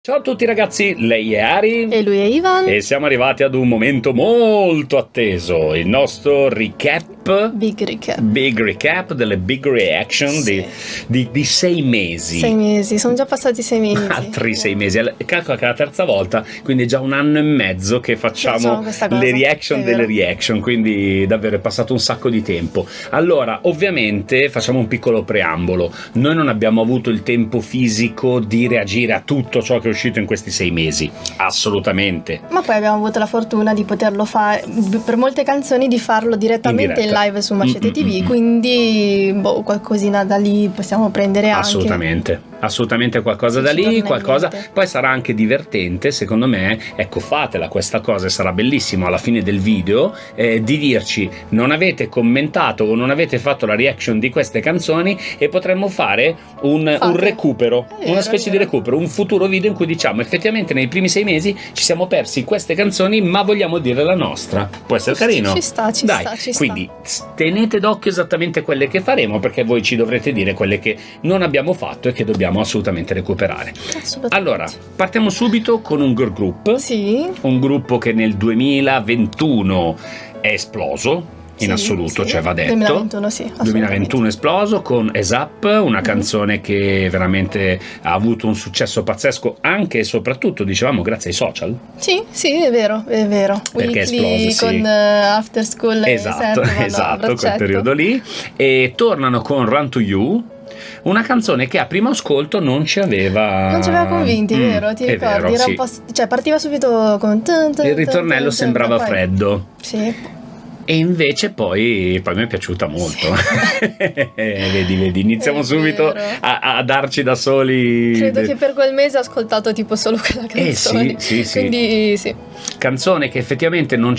Ciao a tutti ragazzi, lei è Ari e lui è Ivan e siamo arrivati ad un momento molto atteso, il nostro Big recap delle big reaction sì. di 6 mesi. 6 mesi, sono già passati 6 mesi. Altri 6 mesi, calcola che è la terza volta, quindi è già 1 anno e mezzo che facciamo le reaction delle reaction, quindi davvero è passato un sacco di tempo. Allora, ovviamente facciamo un piccolo preambolo, noi non abbiamo avuto il tempo fisico di reagire a tutto ciò che è uscito in questi 6 mesi, assolutamente. Ma poi abbiamo avuto la fortuna di poterlo fare, per molte canzoni, di farlo direttamente in live su Macete TV, quindi qualcosina da lì possiamo prendere anche. Assolutamente qualcosa da lì, qualcosa poi sarà anche divertente, secondo me. Ecco, fatela questa cosa e sarà bellissimo alla fine del video di dirci non avete commentato o non avete fatto la reaction di queste canzoni e potremmo fare un recupero, una specie di recupero, un futuro video in cui diciamo effettivamente nei primi 6 mesi ci siamo persi queste canzoni ma vogliamo dire la nostra. Può essere carino? Ci sta. Quindi tenete d'occhio esattamente quelle che faremo, perché voi ci dovrete dire quelle che non abbiamo fatto e che dobbiamo assolutamente recuperare. Allora, partiamo subito con un girl group. Sì. Un gruppo che nel 2021 è esploso. In assoluto, cioè va detto 2021 è esploso con ASAP, una canzone che veramente ha avuto un successo pazzesco anche e soprattutto, dicevamo, grazie ai social. Sì, è vero perché è esploso, con After School esatto, quel periodo lì, e tornano con Run to You, una canzone che a primo ascolto non ci aveva convinti, vero? Ti ricordi? Vero, era un po', cioè partiva subito con il ritornello sembrava freddo. Sì. E invece poi mi è piaciuta molto. Vedi, iniziamo subito a darci da soli. Credo che per quel mese ho ascoltato tipo solo quella canzone. Sì. Quindi sì. Canzone che effettivamente non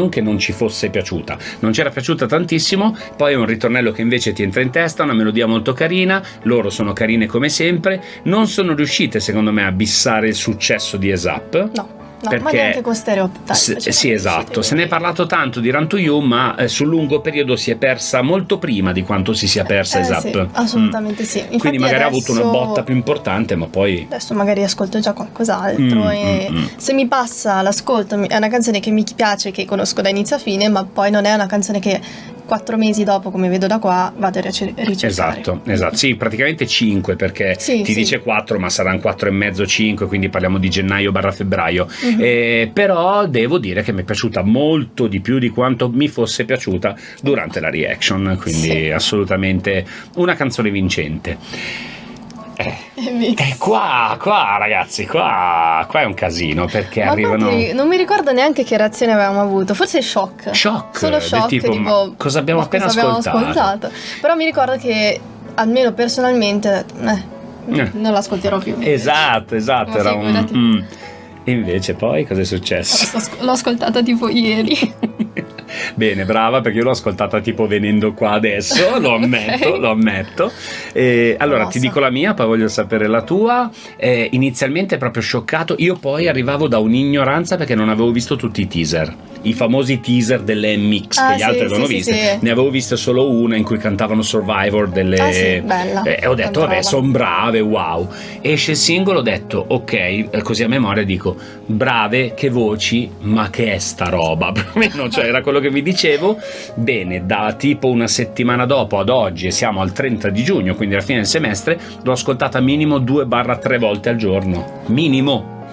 che non ci fosse piaciuta, non c'era piaciuta tantissimo. Poi è un ritornello che invece ti entra in testa, una melodia molto carina. Loro sono carine come sempre. Non sono riuscite secondo me a bissare il successo di ASAP. No, ma neanche con Stereotype. Sì, esatto. Se ne è parlato tanto di Run to You, ma sul lungo periodo si è persa molto prima di quanto si sia persa ASAP. Sì, assolutamente sì. Infatti quindi magari ha avuto una botta più importante, ma poi adesso magari ascolto già qualcos'altro se mi passa l'ascolto è una canzone che mi piace, che conosco da inizio a fine, ma poi non è una canzone che 4 mesi dopo, come vedo da qua, vado a ricercare. Esatto. Sì, praticamente 5, perché dice 4, ma saranno 4 e mezzo, 5, quindi parliamo di gennaio/febbraio. Però devo dire che mi è piaciuta molto di più di quanto mi fosse piaciuta durante la reaction, quindi assolutamente una canzone vincente. Qua ragazzi, qua è un casino, perché arrivano. Non mi ricordo neanche che reazione avevamo avuto, forse shock, solo shock, tipo cosa abbiamo appena ascoltato. Però mi ricordo che almeno personalmente non l'ascolterò più. Esatto, era un e invece poi cosa è successo? L'ho ascoltata tipo ieri. Bene, brava, perché io l'ho ascoltata tipo venendo qua adesso, lo ammetto. Allora ti dico la mia, poi voglio sapere la tua. Inizialmente proprio scioccato, io poi arrivavo da un'ignoranza perché non avevo visto tutti i teaser, i famosi teaser delle MX che gli altri avevano visto. Ne avevo viste solo una in cui cantavano Survivor delle bella. E ho detto vabbè, sono brave, wow. Esce il singolo, ho detto ok, così a memoria dico brave, che voci, ma che è sta roba? Più o meno, cioè era quello che vi dicevo. Bene, da tipo una settimana dopo ad oggi, e siamo al 30 di giugno, quindi alla fine del semestre, l'ho ascoltata minimo 2-3 volte al giorno, minimo.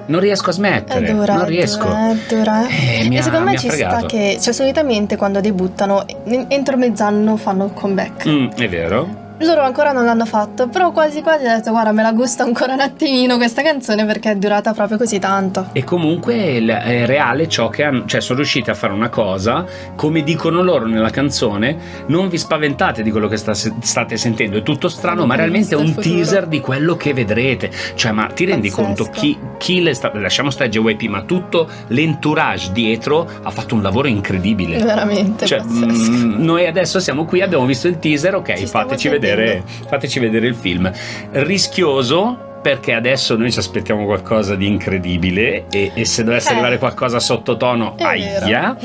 Non riesco a smettere, non riesco. E secondo me ci sta che, cioè, solitamente quando debuttano entro mezz'anno fanno il comeback. È vero. Loro ancora non l'hanno fatto, però quasi ho detto guarda, me la gusta ancora un attimino questa canzone perché è durata proprio così tanto. E comunque è reale ciò che hanno, cioè sono riusciti a fare una cosa, come dicono loro nella canzone, non vi spaventate di quello che state sentendo, è tutto strano, ma realmente è un teaser di quello che vedrete. Cioè, ma ti rendi conto chi lasciamo stare JYP, ma tutto l'entourage dietro ha fatto un lavoro incredibile. Veramente. Cioè, noi adesso siamo qui, abbiamo visto il teaser, ok, fateci vedere il film. Rischioso, perché adesso noi ci aspettiamo qualcosa di incredibile e se dovesse arrivare qualcosa sottotono, aia,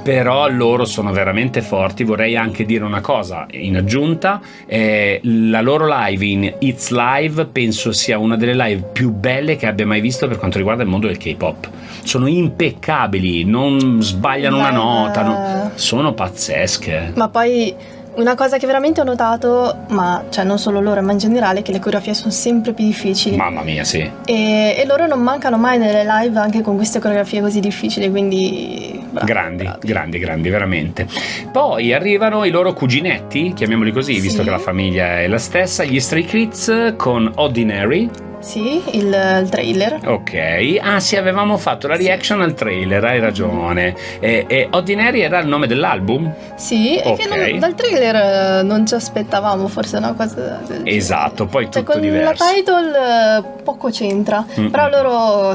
però loro sono veramente forti. Vorrei anche dire una cosa in aggiunta, la loro live in It's Live penso sia una delle live più belle che abbia mai visto per quanto riguarda il mondo del K-pop. Sono impeccabili, non sbagliano una nota, sono pazzesche. Ma poi una cosa che veramente ho notato, ma cioè non solo loro ma in generale, che le coreografie sono sempre più difficili. Mamma mia, sì. E loro non mancano mai nelle live anche con queste coreografie così difficili, quindi grandi veramente. Poi arrivano i loro cuginetti, chiamiamoli così, visto che la famiglia è la stessa, gli Stray Kids con Ordinary. Sì, il trailer. Ok, sì, avevamo fatto la reaction al trailer, hai ragione. E Ordinary era il nome dell'album? Sì, e che dal trailer non ci aspettavamo forse una cosa del genere. Esatto, poi tutto con diverso. La title poco c'entra, però loro,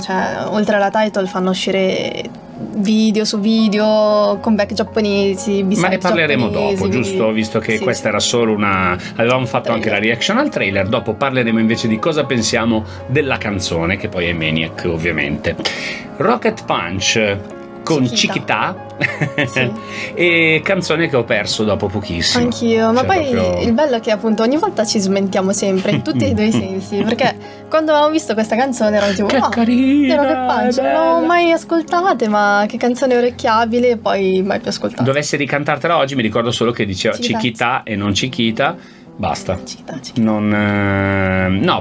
oltre alla title fanno uscire video su video, comeback giapponesi, ma ne parleremo dopo, giusto? Visto che sì, questa era solo avevamo fatto anche la reaction al trailer, dopo parleremo invece di cosa pensiamo della canzone, che poi è Maniac ovviamente. Rocket Punch con Chiquita sì. E canzone che ho perso dopo pochissimo. Anch'io, ma poi il bello è che appunto ogni volta ci smentiamo sempre in tutti e due i sensi, perché quando avevamo visto questa canzone ero tipo che carina, Rocket Punch, non l'avevo mai ascoltate, ma che canzone orecchiabile, e poi mai più ascoltata. Dovessi ricantartela oggi mi ricordo solo che diceva Chiquita e non Chiquita. Basta. No,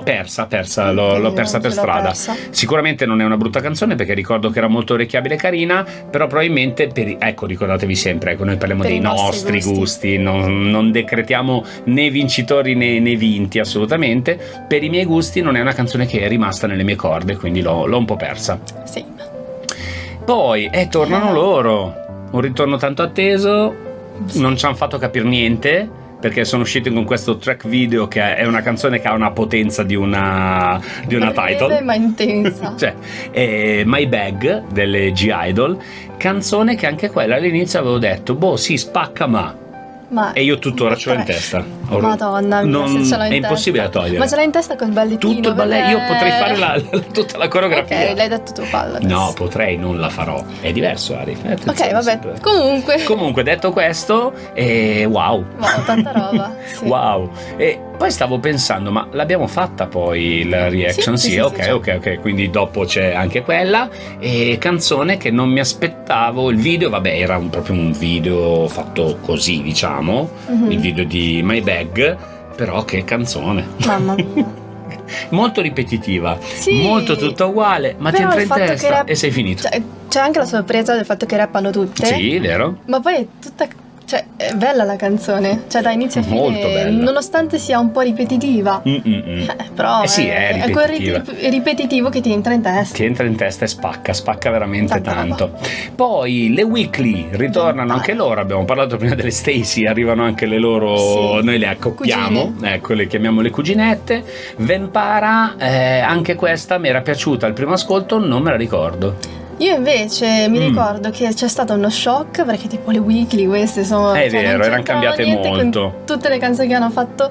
persa, l'ho persa per strada. Sicuramente non è una brutta canzone, perché ricordo che era molto orecchiabile e carina, però probabilmente ricordatevi sempre, noi parliamo dei nostri gusti, non decretiamo né vincitori né vinti, assolutamente. Per i miei gusti non è una canzone che è rimasta nelle mie corde, quindi l'ho un po' persa. Sì. Poi tornano loro, un ritorno tanto atteso, non ci hanno fatto capire niente, perché sono usciti con questo track video che è una canzone che ha una potenza di una title, ma intensa. My Bag delle G-Idol, canzone che anche quella all'inizio avevo detto sì, spacca e io tuttora ce l'ho in testa. Madonna mia, se ce l'ho in è impossibile da togliere. Ma ce l'hai in testa col ballettino? Tutto il balletto, io potrei fare tutta la coreografia. Ok, l'hai detto tu, fallo adesso. No, potrei, non la farò. È diverso, Arif. Ok, vabbè. Comunque detto questo, wow, tanta roba. Sì. Wow. E poi stavo pensando, ma l'abbiamo fatta poi la reaction? Sì, ok, quindi dopo c'è anche quella. E canzone che non mi aspettavo. Il video, era proprio un video fatto così, diciamo, il video di My Bag, però che canzone. Mamma mia. Molto ripetitiva, molto tutto uguale, ma ti entra in testa e sei finito. C'è anche la sorpresa del fatto che rappano tutte. Sì, vero. Ma poi è tutta... è bella la canzone, da inizio a fine, molto bella, nonostante sia un po' ripetitiva. Però è ripetitiva. È quel ripetitivo che ti entra in testa. Che entra in testa e spacca veramente tanto. Poi le Weekly ritornano anche loro, abbiamo parlato prima delle Stacy, arrivano anche le loro, noi le accoppiamo, le chiamiamo le cuginette. Vampara, anche questa mi era piaciuta al primo ascolto, non me la ricordo. Io invece mi ricordo che c'è stato uno shock, perché tipo le Weekly queste sono... È vero, erano cambiate molto. Con tutte le canzoni che hanno fatto,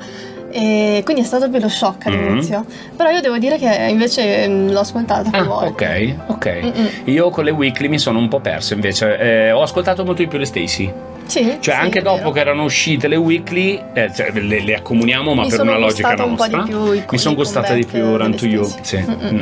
e quindi è stato più lo shock all'inizio. Però io devo dire che invece l'ho ascoltata più volte. Ok. Io con le Weekly mi sono un po' perso invece, ho ascoltato molto di più le Stacy. Sì, anche dopo che erano uscite le Weekly, le accomuniamo, ma per una logica nostra. Mi sono gustate di più Run to You,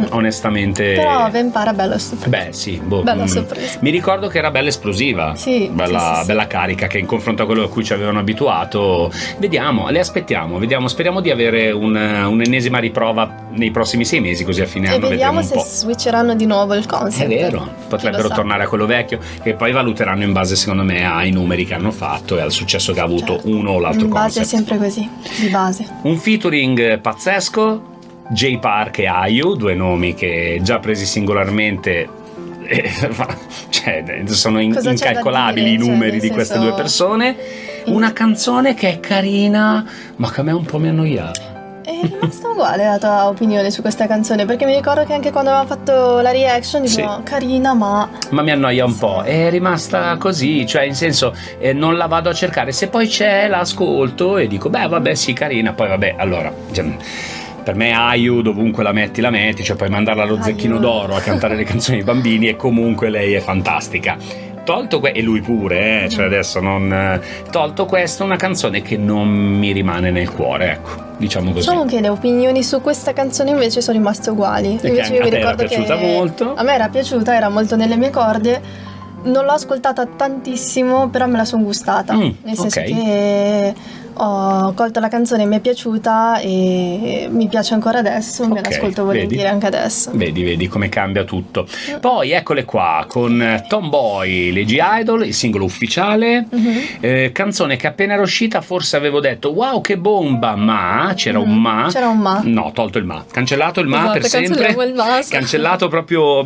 onestamente. Però Vampara bella sorpresa. Bella sorpresa. Mi ricordo che era bella esplosiva, bella carica, che in confronto a quello a cui ci avevano abituato. Vediamo, le aspettiamo, speriamo di avere un'ennesima riprova nei prossimi 6 mesi, così a fine anno vedremo un po'. Vediamo se switcheranno di nuovo il concept. È vero, potrebbero tornare a quello vecchio, che poi valuteranno in base, secondo me, ai numeri che hanno fatto e al successo che ha avuto uno o l'altro concept. In base è sempre così, di base. Un featuring pazzesco, Jay Park e IU, 2 nomi che già presi singolarmente sono incalcolabili i numeri di queste 2 persone. Una canzone che è carina, ma che a me un po' mi ha annoiato. È rimasta uguale la tua opinione su questa canzone, perché mi ricordo che anche quando avevamo fatto la reaction dicevo carina, ma mi annoia un po'. È rimasta così, in senso, non la vado a cercare, se poi c'è l'ascolto e dico vabbè sì, carina, poi allora Per me Ayu, dovunque la metti, cioè puoi mandarla allo Zecchino d'Oro a cantare le canzoni dei bambini e comunque lei è fantastica. Tolto e lui pure, cioè adesso non... Tolto questo, una canzone che non mi rimane nel cuore, ecco, diciamo così. Diciamo che le opinioni su questa canzone invece sono rimaste uguali. Invece io mi ricordo che molto. A me era piaciuta, era molto nelle mie corde. Non l'ho ascoltata tantissimo, però me la sono gustata. Nel senso che ho colto la canzone, mi è piaciuta e mi piace ancora adesso, me l'ascolto volentieri anche adesso. Vedi come cambia tutto. Poi eccole qua con Tomboy, Lady Idol, il singolo ufficiale, canzone che appena era uscita forse avevo detto wow che bomba, ma c'era un ma. C'era un ma. No, tolto il ma, cancellato il ma, per sempre, cancellato proprio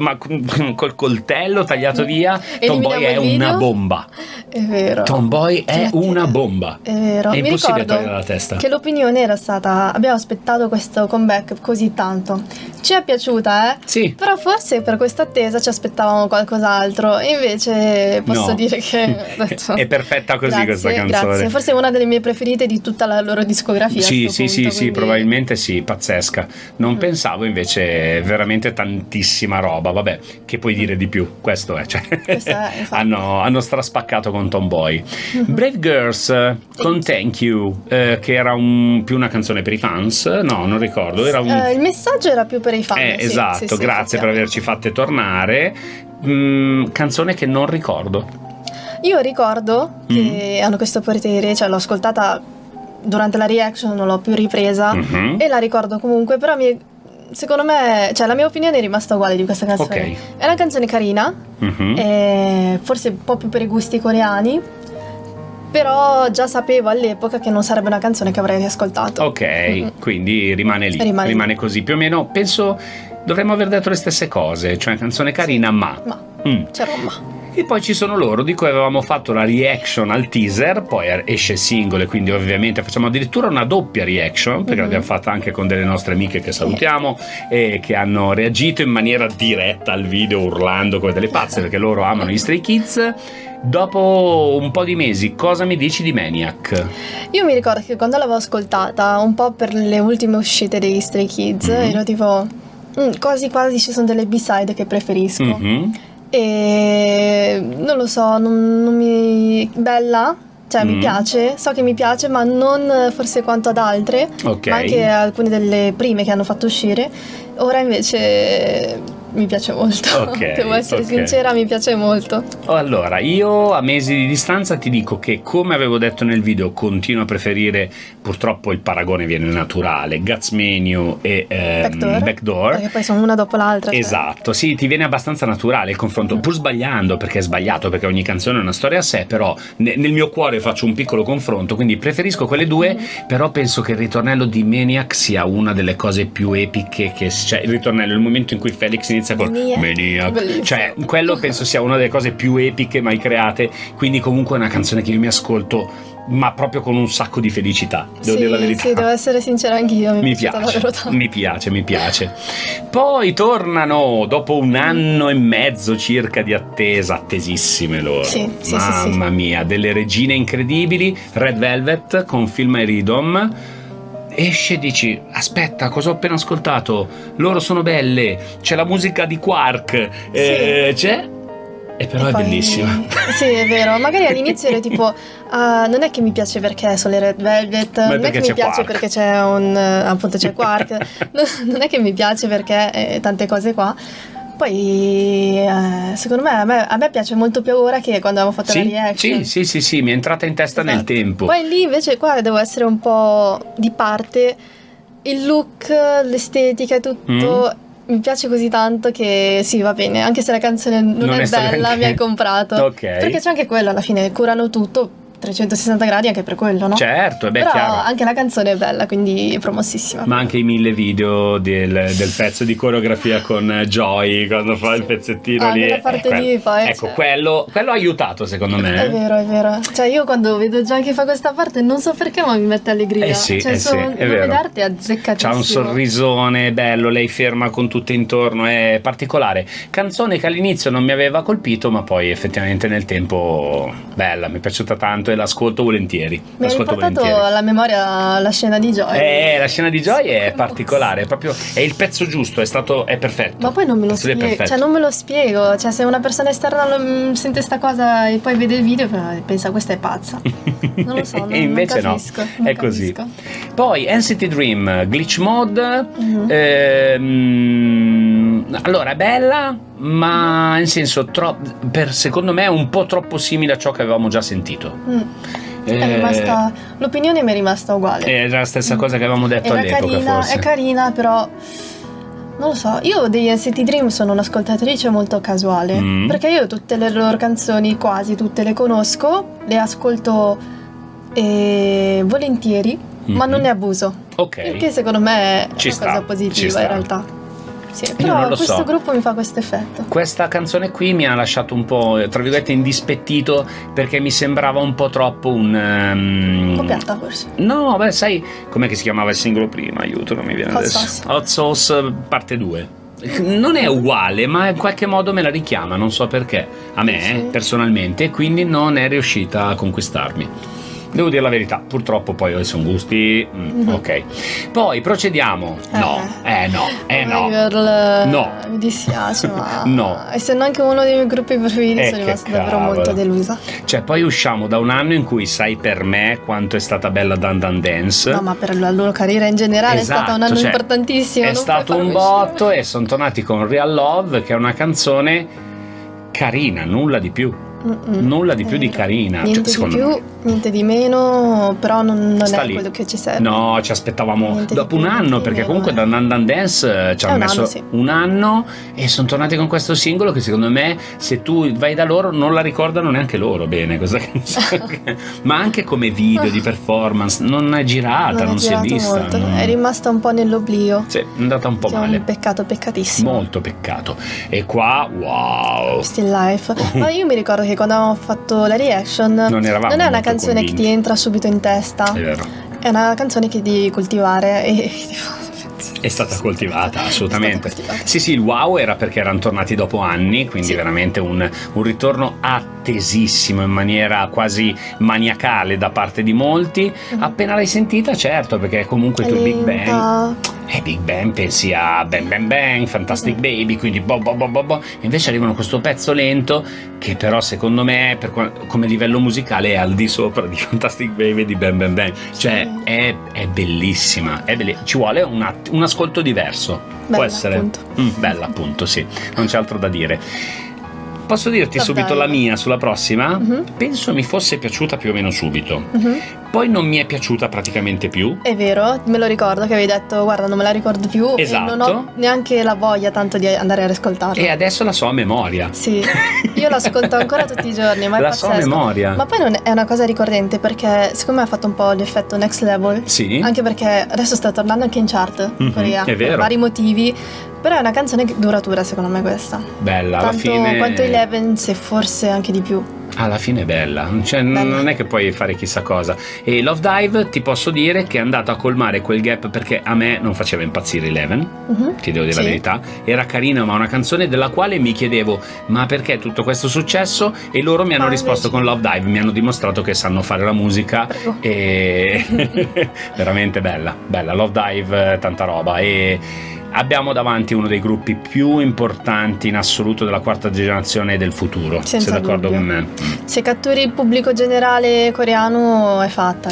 col coltello tagliato via. Tomboy è una bomba. È vero. Tomboy è una bomba. È vero. È impossibile togliere la testa. Che l'opinione era stata: abbiamo aspettato questo comeback così tanto. Ci è piaciuta, Sì. Però forse per questa attesa ci aspettavamo qualcos'altro. E invece posso dire che è perfetta così questa canzone. Grazie. Forse è una delle mie preferite di tutta la loro discografia. Sì, probabilmente sì, pazzesca. Non pensavo, invece veramente tantissima roba. Vabbè, che puoi dire di più? Questo è, cioè, hanno straspaccato con Tomboy. Brave Girls con Thank You, che era più una canzone per i fans. No, non ricordo, era il messaggio era più per i fan. Esatto, grazie per averci fatte tornare. Canzone che non ricordo. Io ricordo che hanno questo potere, cioè l'ho ascoltata durante la reaction, non l'ho più ripresa e la ricordo comunque, però secondo me, cioè la mia opinione è rimasta uguale di questa canzone. È una canzone carina, forse un po' più per i gusti coreani, però già sapevo all'epoca che non sarebbe una canzone che avrei ascoltato. Quindi rimane lì, rimane così. Più o meno penso dovremmo aver detto le stesse cose, cioè una canzone carina, ma c'era un ma. E poi ci sono loro di cui avevamo fatto la reaction al teaser, poi esce il singolo e quindi ovviamente facciamo addirittura una doppia reaction, perché l'abbiamo fatta anche con delle nostre amiche che salutiamo e che hanno reagito in maniera diretta al video urlando come delle pazze perché loro amano gli Stray Kids. Dopo un po' di mesi, cosa mi dici di Maniac? Io mi ricordo che quando l'avevo ascoltata, un po' per le ultime uscite degli Stray Kids, ero tipo quasi ci sono delle B-side che preferisco. E non lo so, non mi... bella, cioè mi piace, so che mi piace, ma non forse quanto ad altre, ma anche alcune delle prime che hanno fatto uscire. Ora invece mi piace molto, devo essere sincera, mi piace molto. Allora, io a mesi di distanza ti dico che, come avevo detto nel video, continuo a preferire, purtroppo il paragone viene naturale, Guts Menu e Backdoor, perché poi sono una dopo l'altra. Esatto, sì, ti viene abbastanza naturale il confronto, pur sbagliando, perché è sbagliato, perché ogni canzone è una storia a sé, però nel mio cuore faccio un piccolo confronto, quindi preferisco quelle due, però penso che il ritornello di Maniac sia una delle cose più epiche cioè il ritornello, il momento in cui Felix inizia con Maniac, bellissimo. Cioè quello penso sia una delle cose più epiche mai create, quindi comunque è una canzone che io mi ascolto ma proprio con un sacco di felicità, devo dire la verità. Sì, devo essere sincera anch'io, mi piace. Poi tornano dopo un anno e mezzo circa di attesa, attesissime loro, mamma mia, delle regine incredibili. Red Velvet con Feel My Rhythm. Esce e dici aspetta, cosa ho appena ascoltato, loro sono belle, c'è la musica di Quark, c'è, e però è bellissima. Sì, è vero, magari all'inizio ero tipo non è che mi piace perché sono le Red Velvet, non è che mi piace Quark, perché c'è appunto c'è Quark, non è che mi piace perché tante cose qua. Poi secondo me a me piace molto più ora che quando avevo fatto la reaction. Sì, mi è entrata in testa nel tempo. Poi lì invece qua devo essere un po' di parte. Il look, l'estetica e tutto mi piace così tanto che sì, va bene, anche se la canzone non è bella, mi hai comprato. Perché c'è anche quello, alla fine curano tutto 360 gradi anche per quello, no? Certo, però chiaro. Anche la canzone è bella, quindi è promossissima. Ma anche i 1000 video del pezzo di coreografia con Joy quando fa il pezzettino lì. Quella parte lì poi. Ecco, quello ha aiutato secondo me. È vero. Cioè io quando vedo Joy che fa questa parte non so perché, ma mi mette allegria. È vero. D'arte è azzeccatissimo. C'ha un sorrisone bello, lei ferma con tutte intorno, è particolare. Canzone che all'inizio non mi aveva colpito, ma poi effettivamente nel tempo bella, mi è piaciuta tanto. tanto e l'ascolto volentieri. Mi hai riportato alla memoria la scena di Joy. La scena di Joy è particolare, è proprio, è il pezzo giusto, è perfetto. Ma poi non me lo spiego, cioè non me lo spiego, cioè se una persona esterna sente sta cosa e poi vede il video pensa questa è pazza. Non lo so, non, e invece non capisco, no, non è così. capisco. Poi NCT Dream Glitch Mode, allora è bella, ma in senso secondo me è un po' troppo simile a ciò che avevamo già sentito. L'opinione mi è rimasta uguale. È la stessa cosa che avevamo detto all'epoca, forse. È carina, però non lo so, io degli NCT Dream sono un'ascoltatrice molto casuale, perché io tutte le loro canzoni, quasi tutte le conosco, le ascolto volentieri, ma non ne abuso. Ok. Perché secondo me è Ci una sta, cosa positiva in realtà. Sì, però questo gruppo mi fa questo effetto. Questa canzone qui mi ha lasciato un po', tra virgolette, indispettito, perché mi sembrava un po' troppo un po' piatta forse. No, beh, sai com'è che si chiamava il singolo prima? Aiuto, non mi viene adesso. Sauce. Hot Sauce parte 2. Non è uguale, ma in qualche modo me la richiama, non so perché, a me personalmente, e quindi non è riuscita a conquistarmi. Devo dire la verità, purtroppo poi sono gusti. Ok. Poi procediamo. No. Girl, no. Mi dispiace, ma no. Essendo anche uno dei miei gruppi preferiti, sono rimasta davvero molto delusa. Cioè, poi usciamo da un anno in cui sai per me quanto è stata bella Dan Dan Dance. No, ma per la loro carriera in generale è stato un anno importantissimo. È stato un botto e sono tornati con Real Love, che è una canzone carina, nulla di più. Nulla di più di carina, niente di più, niente di meno, però non è quello che ci serve. No, ci aspettavamo niente dopo un anno, perché comunque da Dan Dan Dance ci hanno messo un anno e sono tornati con questo singolo che secondo me, se tu vai da loro, non la ricordano neanche loro bene questa canzone. Ma anche come video di performance non è girata, non si è vista molto. È rimasta un po' nell'oblio. Sì, è andata un po' male. È un peccato, peccatissimo. Molto peccato. E qua, wow, Still Life. Ma io mi ricordo che quando abbiamo fatto la reaction non è una canzone convinti. Che ti entra subito in testa, è vero, è una canzone che devi coltivare e è stata coltivata, assolutamente. Sì, il wow era perché erano tornati dopo anni, quindi veramente un ritorno attesissimo in maniera quasi maniacale da parte di molti. Appena l'hai sentita, certo, perché comunque tu Big Bang Big Bang pensi a Bang Bang Bang, Fantastic Baby, quindi invece arrivano questo pezzo lento che però secondo me come livello musicale è al di sopra di Fantastic Baby e di Bang Bang Bang, cioè è bellissima, ci vuole un ascolto diverso. Bella, può essere appunto. Bella appunto, sì, non c'è altro da dire. Posso dirti subito la mia sulla prossima? Penso mi fosse piaciuta più o meno subito. Poi non mi è piaciuta praticamente più. È vero, me lo ricordo che avevi detto guarda non me la ricordo più. Esatto. E non ho neanche la voglia tanto di andare a riscoltarla. E adesso la so a memoria. Sì, io l'ascolto ancora tutti i giorni, ma è pazzesco. So a memoria. Ma poi non è una cosa ricorrente, perché secondo me ha fatto un po' l'effetto next level. Sì. Anche perché adesso sta tornando anche in chart in Corea, è vero, per vari motivi. Però è una canzone duratura secondo me questa. Bella, tanto alla fine quanto Eleven, se forse anche di più. Alla fine è bella, cioè non è che puoi fare chissà cosa. E Love Dive ti posso dire che è andato a colmare quel gap, perché a me non faceva impazzire Eleven, ti devo dire la verità. Era carina, ma una canzone della quale mi chiedevo ma perché tutto questo successo, e loro mi hanno risposto con Love Dive, mi hanno dimostrato che sanno fare la musica. E veramente bella Love Dive, tanta roba. E abbiamo davanti uno dei gruppi più importanti in assoluto della quarta generazione del futuro. Sei d'accordo con me? Se catturi il pubblico generale coreano è fatta.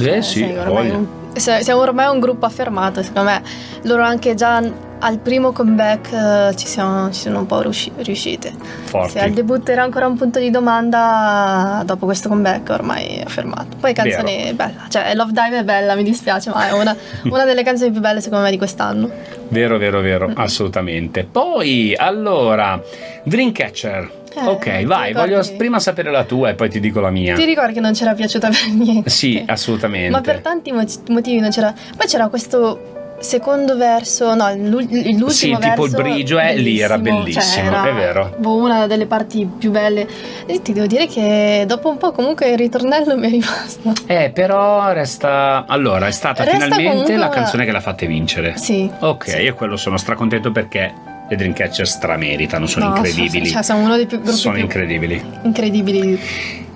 Siamo ormai un gruppo affermato, secondo me. Loro anche già al primo comeback ci sono un po' riuscite. Forti. Se al debutto era ancora un punto di domanda, dopo questo comeback ormai è affermato. Poi canzone è bella, cioè Love Dive è bella, mi dispiace, ma è una delle canzoni più belle secondo me di quest'anno. Vero, assolutamente. Poi allora Dreamcatcher. Ok, vai, voglio prima sapere la tua e poi ti dico la mia. Ti ricordi che non c'era piaciuta per niente? Sì, assolutamente. Ma per tanti motivi non c'era. Poi c'era questo secondo verso, no, l'ultimo verso. Tipo il brigio, lì era bellissimo, cioè è vero. Una delle parti più belle. E ti devo dire che dopo un po' comunque il ritornello mi è rimasto. Però resta. Allora, è stata finalmente comunque la canzone che l'ha fatte vincere. Sì. Ok, e quello sono stracontento perché le Dreamcatcher strameritano, sono incredibili. Cioè, sono uno dei più gruppi incredibili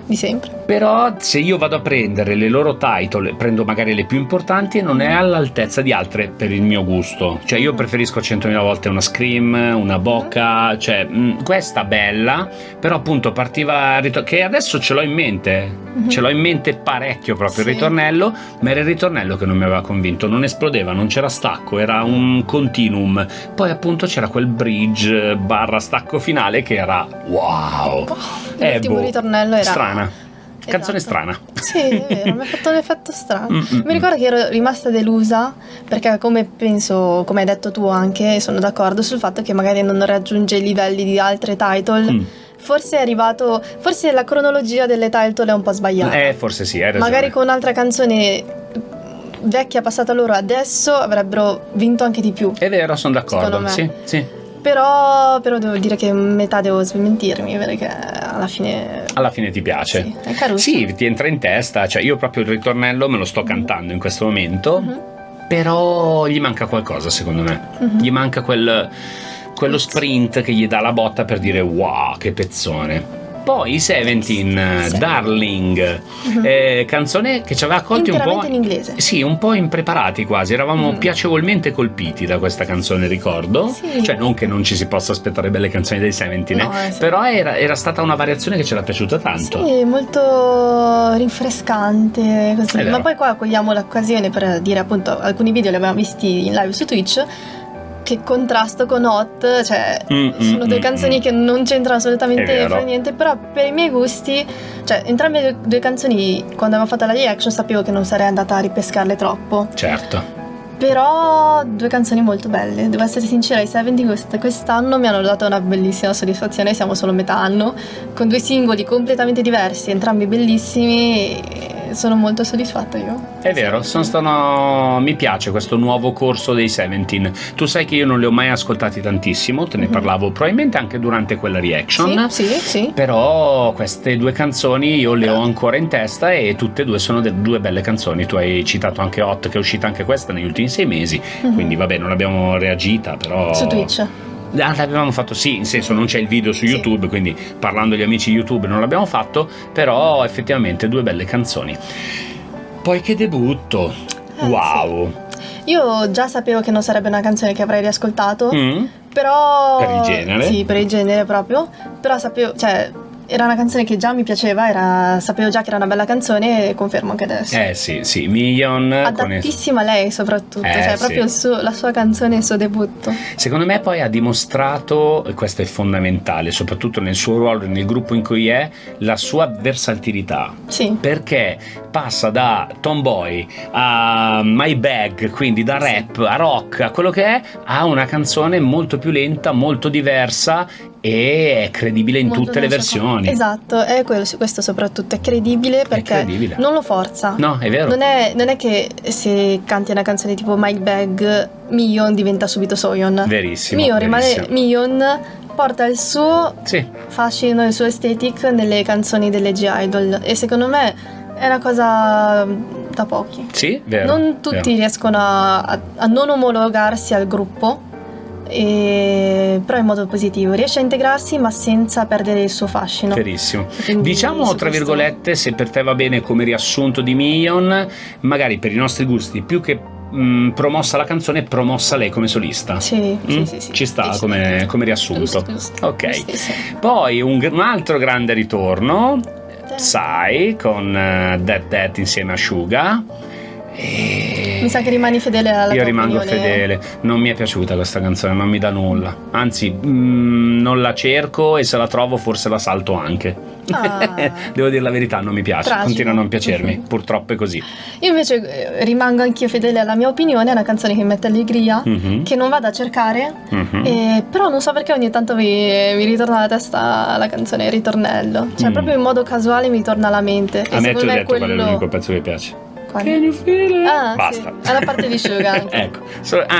di sempre. Però se io vado a prendere le loro title, prendo magari le più importanti e non è all'altezza di altre per il mio gusto. Cioè io preferisco 100.000 volte una Scream, una Bocca, cioè questa bella, però appunto partiva che adesso ce l'ho in mente, ce l'ho in mente parecchio proprio il ritornello, ma era il ritornello che non mi aveva convinto, non esplodeva, non c'era stacco, era un continuum. Poi appunto c'era quel bridge barra stacco finale che era wow. L'ultimo ritornello era strana. Canzone strana. Sì, è vero, mi ha fatto un effetto strano. Mi ricordo che ero rimasta delusa perché come hai detto tu anche, sono d'accordo sul fatto che magari non raggiunge i livelli di altre title. Forse la cronologia delle title è un po' sbagliata. Forse sì, hai ragione. Magari con un'altra canzone vecchia passata loro adesso avrebbero vinto anche di più. È vero, sono d'accordo. Sì. Però devo dire che metà devo smentirmi perché alla fine ti piace. Sì, è caruccio. Sì, ti entra in testa, cioè io proprio il ritornello me lo sto cantando in questo momento, però gli manca qualcosa secondo me. Gli manca quello sprint che gli dà la botta per dire wow, che pezzone. Poi i Seventeen, Darling, canzone che ci aveva accolti un po' in inglese. Sì, un po' impreparati quasi, eravamo piacevolmente colpiti da questa canzone, ricordo. Sì. Cioè non che non ci si possa aspettare belle canzoni dei Seventeen, sì. però era stata una variazione che ci era piaciuta tanto. Sì, molto rinfrescante così. Ma poi qua cogliamo l'occasione per dire appunto alcuni video li abbiamo visti in live su Twitch. Che contrasto con Hot, cioè sono due canzoni che non c'entrano assolutamente per niente, però per i miei gusti, cioè entrambe le due canzoni quando avevo fatto la reaction sapevo che non sarei andata a ripescarle troppo. Certo. Però due canzoni molto belle, devo essere sincera, i Seventeen quest'anno mi hanno dato una bellissima soddisfazione, siamo solo a metà anno, con due singoli completamente diversi, entrambi bellissimi, e sono molto soddisfatta io. È vero, mi piace questo nuovo corso dei Seventeen. Tu sai che io non li ho mai ascoltati tantissimo, te ne parlavo probabilmente anche durante quella reaction. Sì. Però queste due canzoni io le ho ancora in testa e tutte e due sono due belle canzoni. Tu hai citato anche Hot, che è uscita anche questa negli ultimi 6 mesi, quindi vabbè, non l'abbiamo reagita, però su Twitch. L'avevamo fatto, sì, in senso non c'è il video su YouTube, quindi parlando agli amici YouTube non l'abbiamo fatto, però effettivamente due belle canzoni. Poi che debutto, wow. Sì. Io già sapevo che non sarebbe una canzone che avrei riascoltato, però per il genere? Sì, per il genere proprio, però sapevo, cioè era una canzone che già mi piaceva, sapevo già che era una bella canzone e confermo anche adesso. Sì, Million. Adattissima a lei soprattutto, cioè proprio la sua canzone, il suo debutto. Secondo me poi ha dimostrato, e questo è fondamentale, soprattutto nel suo ruolo, nel gruppo in cui è, la sua versatilità. Sì. Perché passa da tomboy a my bag, quindi da rap a rock, a quello che è, a una canzone molto più lenta, molto diversa e è credibile in tutte le versioni. Esatto, è questo soprattutto, è credibile perché non lo forza. No, è vero. Non è che se canti una canzone tipo My Bag, Million diventa subito Soyeon. Verissimo. Million rimane Million, porta il suo fascino, il suo aesthetic nelle canzoni delle G-Idol e secondo me è una cosa da pochi. Sì, vero. Non tutti riescono a non omologarsi al gruppo. Però in modo positivo riesce a integrarsi ma senza perdere il suo fascino. Verissimo. Diciamo tra virgolette, se per te va bene come riassunto di Million, magari per i nostri gusti più che promossa la canzone, promossa lei come solista. Sì. Ci sta come riassunto. Giusto. Ok. Giustissimo. Poi un altro grande ritorno, Psy con That insieme a Suga. Mi sa che rimani fedele alla tua Io rimango opinione. fedele. Non mi è piaciuta questa canzone, non mi dà nulla. Anzi, non la cerco e se la trovo forse la salto anche. Devo dire la verità, non mi piace. Tragico. Continua a non piacermi. Purtroppo è così. Io invece rimango anch'io fedele alla mia opinione. È una canzone che mi mette allegria, che non vado a cercare, però non so perché ogni tanto mi ritorna alla testa la canzone il ritornello. Cioè proprio in modo casuale mi torna alla mente. A me ti ho detto qual è l'unico pezzo che piace. Quando? Can you feel it? Basta. Sì. È la parte di Suga anche. Ecco.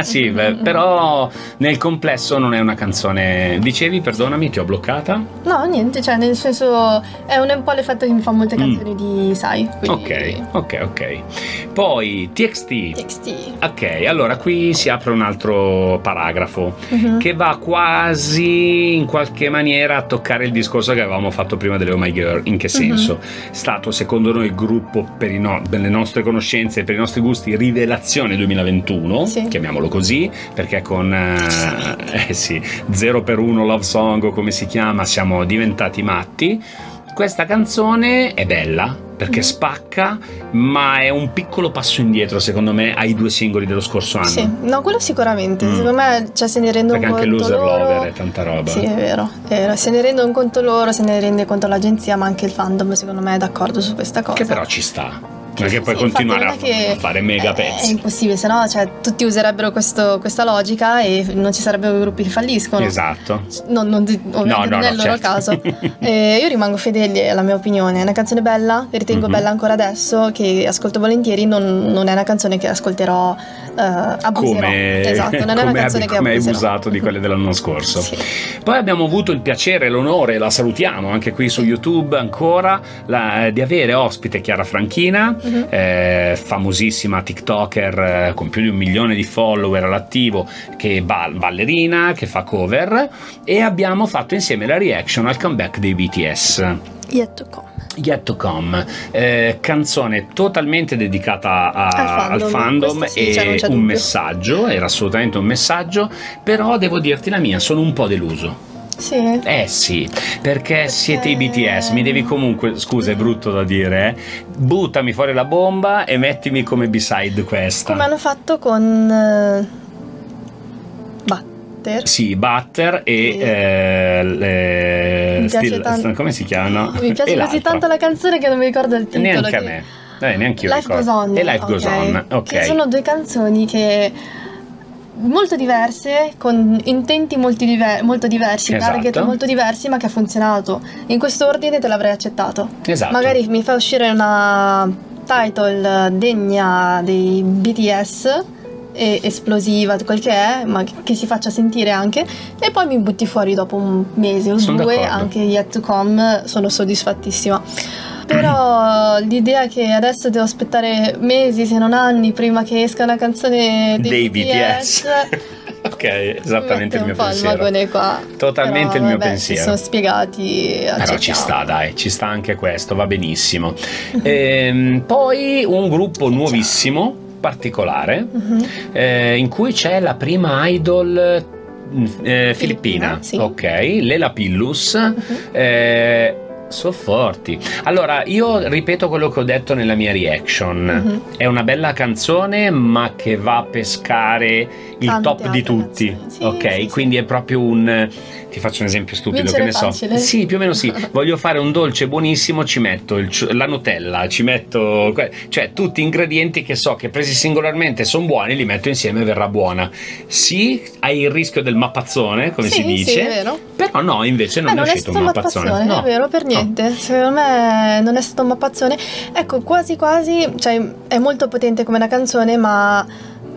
Sì, però nel complesso non è una canzone. Dicevi, perdonami, ti ho bloccata? No, niente, cioè nel senso è un po' l'effetto che mi fa molte canzoni di Psy. Quindi... Ok. Poi TXT. Ok, allora qui si apre un altro paragrafo che va quasi in qualche maniera a toccare il discorso che avevamo fatto prima delle Oh My Girl. In che senso? È stato secondo noi il gruppo per le nostre conoscenze, per i nostri gusti, rivelazione 2021, chiamiamolo così, perché con 0 per 1 Love Song o come si chiama siamo diventati matti. Questa canzone è bella perché spacca, ma è un piccolo passo indietro secondo me ai 2 singoli dello scorso anno. Sì, no, quello sicuramente. Secondo me, cioè, se ne rendono conto perché anche Loser loro... Lover è tanta roba. Sì, è vero. Se ne rendono conto loro, se ne rende conto l'agenzia, ma anche il fandom secondo me è d'accordo su questa cosa. Che però ci sta. Perché puoi continuare a fare mega pezzi. È impossibile, sennò cioè, tutti userebbero questa logica e non ci sarebbero gruppi che falliscono. Esatto. Ovviamente non è il loro caso. Io rimango fedele alla mia opinione. È una canzone bella, ritengo bella ancora adesso, che ascolto volentieri. Non è una canzone che ascolterò abuserò. Esatto, non è una canzone che come hai abusato di quelle dell'anno scorso. Sì. Poi abbiamo avuto il piacere, l'onore, la salutiamo anche qui su YouTube ancora, di avere ospite Chiara Franchina, famosissima TikToker con più di 1 milione di follower all'attivo, che ballerina, che fa cover, e abbiamo fatto insieme la reaction al comeback dei BTS. Yet to Come, canzone totalmente dedicata al fandom e cioè un messaggio, era assolutamente un messaggio, però devo dirti la mia, sono un po' deluso. Sì. Sì, perché siete i BTS, mi devi comunque, scusa è brutto da dire, buttami fuori la bomba e mettimi come B-side questa. Come hanno fatto con Butter. Sì, Butter e come si chiamano? Mi piace così tanto la canzone che non mi ricordo il titolo. Neanche a me. Neanche io Life Goes On. E Life Goes On. Ok. Che sono 2 canzoni che molto diverse, con intenti molto diversi, target molto diversi, ma che ha funzionato. In questo ordine te l'avrei accettato. Esatto. Magari mi fai uscire una title degna dei BTS, esplosiva, quel che è, ma che si faccia sentire anche, e poi mi butti fuori dopo un mese o 2 anche Yet to Come, sono soddisfattissima. Però l'idea che adesso devo aspettare mesi se non anni prima che esca una canzone dei BTS ok, esattamente il mio pensiero. Il vagone qua. Totalmente però, il mio pensiero. Si sono spiegati. Però ci sta, dai, ci sta anche questo, va benissimo. Poi un gruppo nuovissimo, particolare, in cui c'è la prima idol filippina. Sì. Ok, Lela Pillus. So forti. Allora, io ripeto quello che ho detto nella mia reaction. È una bella canzone, ma che va a pescare il top di tutti. Sì, ok? sì, quindi è proprio un... Ti faccio un esempio stupido, vincere che ne facile. so. Sì, più o meno sì. Voglio fare un dolce buonissimo, ci metto la Nutella, ci metto... Cioè, tutti ingredienti che so che presi singolarmente sono buoni, li metto insieme e verrà buona. Sì, hai il rischio del mappazzone, come si dice. Sì, è vero. Però no, invece non è uscito un mappazzone. No, è vero, per niente. Secondo me non è stato un mappazzone. Ecco, quasi, cioè è molto potente come una canzone, ma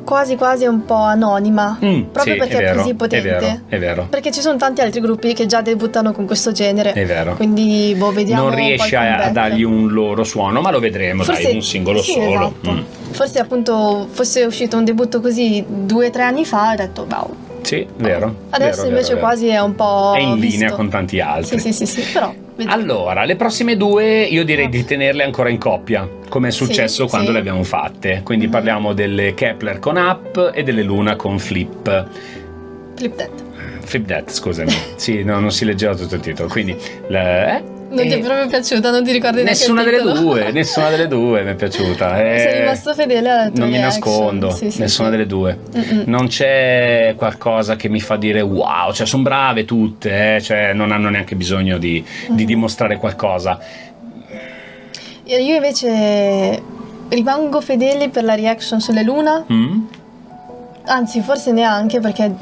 quasi è un po' anonima, proprio perché è così potente. È vero. Perché ci sono tanti altri gruppi che già debuttano con questo genere. È vero. Quediamo. Non riesce a dargli un loro suono, ma lo vedremo, forse, dai, un singolo solo. Esatto. Forse appunto fosse uscito un debutto così 2-3 anni fa, ho detto wow. Sì, vero. Adesso invece quasi è un po'... È in linea con tanti altri. Sì, però... Allora, le prossime 2 io direi di tenerle ancora in coppia, come è successo quando le abbiamo fatte. Quindi parliamo delle Kepler con Up e delle Luna con Flip. Flip That, scusami. Sì, no, non si leggeva tutto il titolo. Quindi... Non ti è proprio piaciuta, non ti ricordi neanche nessuna delle due mi è piaciuta. Sei rimasto fedele alla tua non mi nascondo, nessuna delle due. Non c'è qualcosa che mi fa dire wow, cioè sono brave tutte, cioè non hanno neanche bisogno di dimostrare qualcosa. Io invece rimango fedele per la reaction sulle Luna. Anzi, forse neanche, perché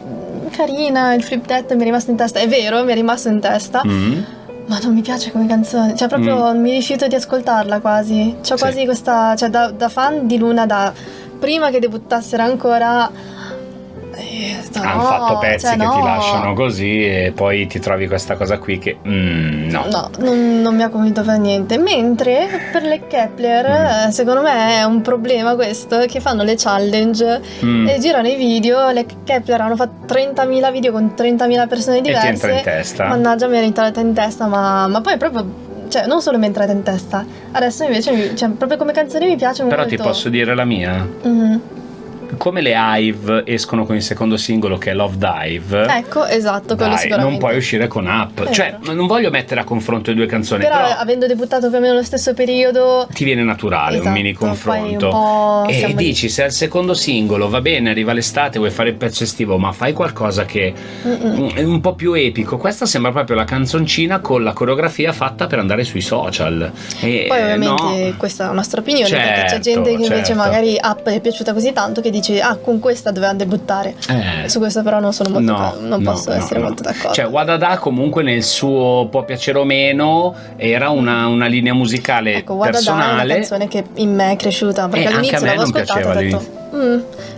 carina, il Flip That mi è rimasto in testa. È vero, mi è rimasto in testa. Ma non mi piace come canzone, cioè proprio mi rifiuto di ascoltarla quasi. C'ho quasi questa, cioè da fan di Luna, da prima che debuttassero ancora. Hanno fatto pezzi che ti lasciano così e poi ti trovi questa cosa qui che no, non mi ha convinto per niente. Mentre per le Kep1er secondo me è un problema questo, che fanno le challenge e girano i video. Le Kep1er hanno fatto 30.000 video con 30.000 persone diverse e ti entra in testa. Mannaggia, mi è entrata in testa, ma poi proprio, cioè non solo mi è entrata in testa, adesso invece cioè, proprio come canzone mi piace molto. Però ti posso dire la mia? Come le Hive escono con il secondo singolo che è Love Dive, ecco, esatto, quello sicuramente non puoi uscire con Up, cioè non voglio mettere a confronto le due canzoni, però avendo debuttato più o meno lo stesso periodo ti viene naturale, un mini confronto, e dici se al secondo singolo va bene, arriva l'estate, vuoi fare il pezzo estivo, ma fai qualcosa che è un po' più epico. Questa sembra proprio la canzoncina con la coreografia fatta per andare sui social, e poi ovviamente questa è la nostra opinione, perché c'è gente che invece magari Up è piaciuta così tanto che dice con questa doveva debuttare. Su questo però non sono molto non posso essere molto d'accordo. Cioè Wadada comunque nel suo può piacere o meno era una linea musicale personale. È una canzone che in me è cresciuta, perché all'inizio l'avevo ascoltata e ho detto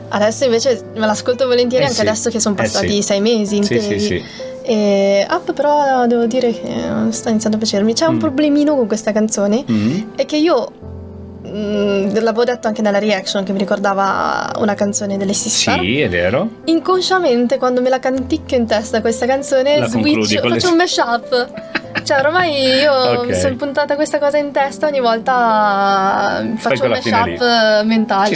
adesso invece me l'ascolto volentieri, anche adesso che sono passati 6 mesi interi. Sì. E Up però devo dire che sta iniziando a piacermi. C'è un problemino con questa canzone, è che io l'avevo detto anche nella reaction che mi ricordava una canzone delle Sister. Sì, è vero. Inconsciamente quando me la canticchio in testa questa canzone faccio un mashup. Cioè ormai io mi sono puntata questa cosa in testa, ogni volta faccio un mashup mentale.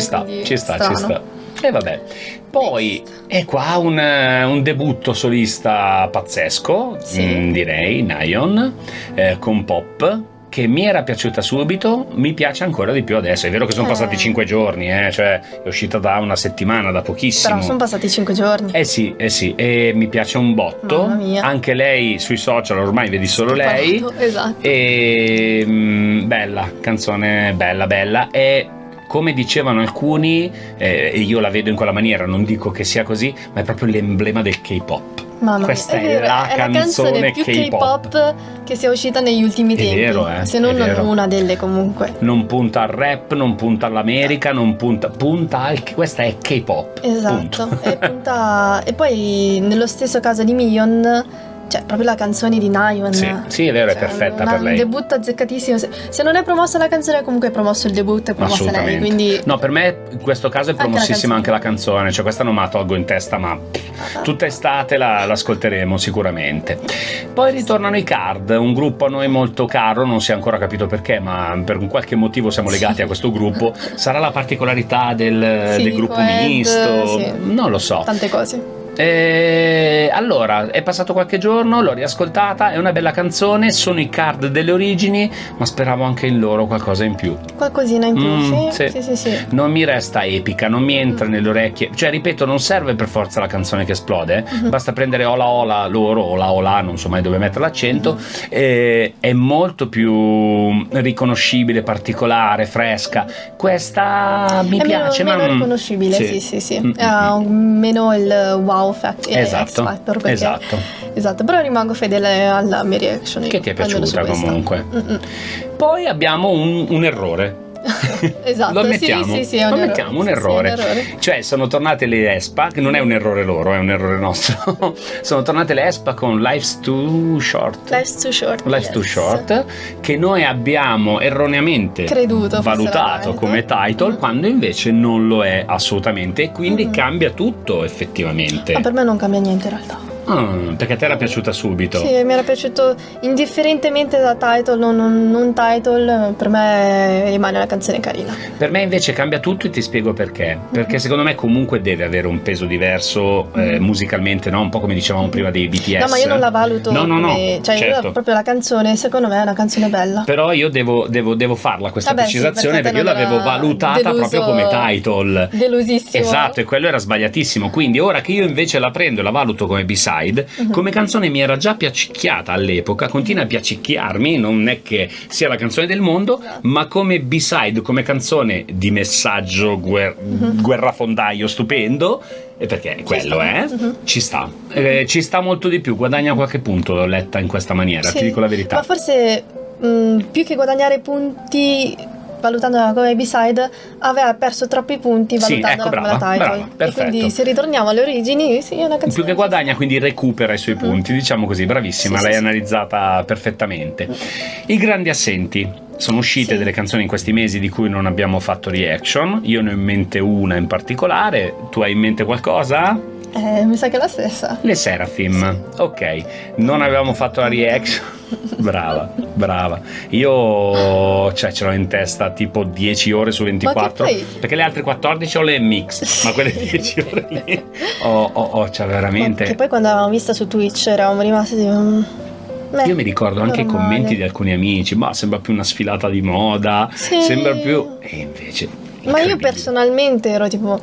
Ci sta. E vabbè, poi è qua un debutto solista pazzesco, direi, Nayeon, con Pop, che mi era piaciuta subito, mi piace ancora di più adesso. È vero che sono passati 5 giorni, cioè è uscita da una settimana, da pochissimo. Però sono passati 5 giorni. Eh sì, e mi piace un botto. Mamma mia. Anche lei sui social ormai vedi solo lei. Esatto. E bella, canzone bella. E come dicevano alcuni, io la vedo in quella maniera, non dico che sia così, ma è proprio l'emblema del K-pop. Questa è la canzone più K-pop che sia uscita negli ultimi tempi. Vero, se non una delle comunque. Non punta al rap, non punta all'America, non punta al... Questa è K-pop. Esatto. E poi nello stesso caso di Million, cioè proprio la canzone di Nayeon. Sì, è vero, è perfetta per lei. Un debutto azzeccatissimo. Se non è promossa la canzone, comunque è promosso il debutto, è promossa lei. Quindi no, per me in questo caso è promossissima anche la canzone. Cioè questa non me la tolgo in testa, ma tutta estate l'ascolteremo sicuramente. Poi ritornano i Card, un gruppo a noi molto caro, non si è ancora capito perché, ma per qualche motivo siamo legati a questo gruppo. Sarà la particolarità del gruppo misto, non lo so. Tante cose. Allora è passato qualche giorno, l'ho riascoltata, è una bella canzone, sono i Card delle origini, ma speravo anche in loro qualcosa in più, qualcosina in più. Sì. Non mi resta epica, non mi entra nelle orecchie, cioè ripeto, non serve per forza la canzone che esplode, basta prendere Ola loro, Ola, non so mai dove mettere l'accento, è molto più riconoscibile, particolare, fresca. Questa mi piace, meno riconoscibile. Sì. Ha meno il wow fact, esatto, X Factor, esatto, però rimango fedele alla mia reaction. Che ti è piaciuta comunque. Poi abbiamo un errore. Esatto, lo ammettiamo, un errore. Cioè sono tornate le Aespa, che non è un errore loro, è un errore nostro. Sono tornate le Aespa con Life's Too Short, che noi abbiamo erroneamente valutato come title, quando invece non lo è assolutamente, e quindi cambia tutto effettivamente. Ma per me non cambia niente in realtà. Perché a te era piaciuta subito? Sì, mi era piaciuto indifferentemente da title o non title, per me rimane una canzone carina. Per me invece cambia tutto, e ti spiego perché. Perché secondo me comunque deve avere un peso diverso musicalmente, no? Un po' come dicevamo prima dei BTS. No, ma io non la valuto cioè certo. Io proprio la canzone, secondo me è una canzone bella. Però io devo farla questa precisazione, perché io l'avevo valutata proprio come title. Delusissimo. Esatto, e quello era sbagliatissimo. Quindi ora che io invece la prendo e la valuto come B-side, B-side. Come canzone mi era già piacicchiata all'epoca, continua a piacicchiarmi, non è che sia la canzone del mondo, ma come B-side, come canzone di messaggio guerrafondaio stupendo, e perché quello ci sta. Ci sta molto di più, guadagna qualche punto, l'ho letta in questa maniera, ti dico la verità. Ma forse più che guadagare punti valutandola come B-side, aveva perso troppi punti valutandola come la title. Brava, e quindi se ritorniamo alle origini, sì, è una canzone. Più che guadagna, quindi recupera i suoi punti, diciamo così, bravissima, l'hai analizzata perfettamente. I grandi assenti. Sono uscite delle canzoni in questi mesi di cui non abbiamo fatto reaction. Io ne ho in mente una in particolare. Tu hai in mente qualcosa? Mi sa che è la stessa. Le Seraphim. Ok, non avevamo fatto la reaction. Brava. Io ce l'ho in testa tipo 10 ore su 24, perché le altre 14 ho le mix, ma quelle 10 ore lì c'è veramente. Che poi quando l'avevamo vista su Twitch eravamo rimasti io mi ricordo anche i commenti di alcuni amici, ma sembra più una sfilata di moda, sembra più, e invece ma io personalmente ero tipo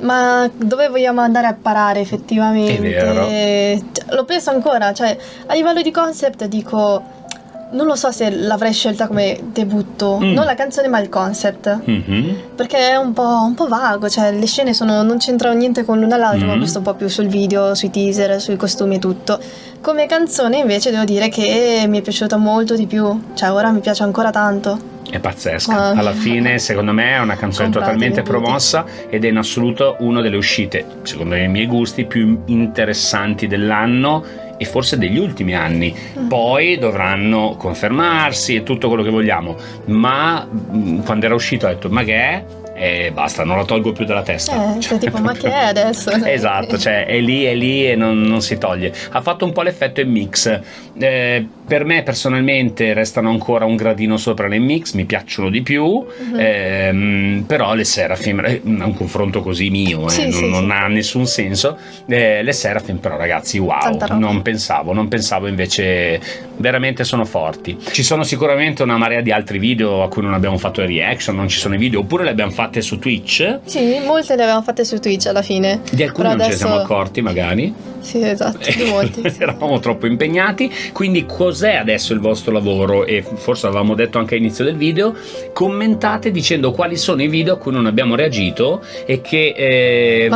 ma dove vogliamo andare a parare effettivamente? È vero. Lo penso ancora, cioè a livello di concept dico, non lo so se l'avrei scelta come debutto, non la canzone ma il concept, perché è un po' vago, cioè le scene non c'entrano niente con l'una l'altra, ma questo un po' più sul video, sui teaser, sui costumi e tutto. Come canzone invece devo dire che mi è piaciuta molto di più, cioè ora mi piace ancora tanto. È pazzesca, alla fine secondo me è una canzone totalmente promossa ed è in assoluto una delle uscite, secondo i miei gusti, più interessanti dell'anno e forse degli ultimi anni. Poi dovranno confermarsi e tutto quello che vogliamo, ma quando era uscito ho detto ma che è? E basta, non la tolgo più dalla testa. Cioè tipo ma che è adesso? Esatto, cioè è lì e non si toglie. Ha fatto un po' l'effetto mix. Per me personalmente restano ancora un gradino sopra le mix, mi piacciono di più, però le Seraphim è un confronto così mio, non ha nessun senso. Le Seraphim però ragazzi, wow, non pensavo invece veramente sono forti. Ci sono sicuramente una marea di altri video a cui non abbiamo fatto le reaction, non ci sono i video, oppure le abbiamo fatte su Twitch. Sì, molte le abbiamo fatte su Twitch alla fine. Di alcuni non ce ne siamo accorti magari. Sì, esatto, di molti. Eravamo troppo impegnati. Quindi cos'è adesso il vostro lavoro? E forse avevamo detto anche all'inizio del video, commentate dicendo quali sono i video a cui non abbiamo reagito e che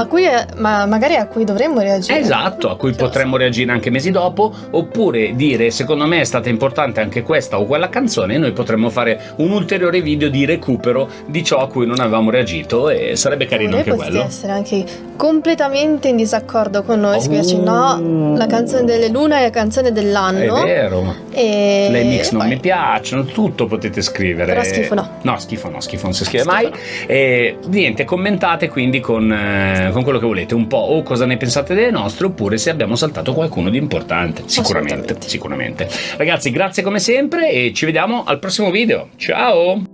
ma magari a cui dovremmo reagire. Esatto, a cui potremmo reagire anche mesi dopo, oppure dire secondo me è stata importante anche questa o quella canzone e noi potremmo fare un ulteriore video di recupero di ciò a cui non avevamo reagito e sarebbe carino anche quello. Potresti essere anche completamente in disaccordo con noi, scriverci no, la canzone delle luna è la canzone dell'anno. È vero. E le mix non mi piacciono, tutto potete scrivere. Però schifo no. No, schifo non si scrive mai. E niente, commentate quindi con quello che volete, un po' o cosa ne pensate delle nostre, oppure se abbiamo saltato qualcuno di importante. Sicuramente. Ragazzi, grazie come sempre e ci vediamo al prossimo video. Ciao!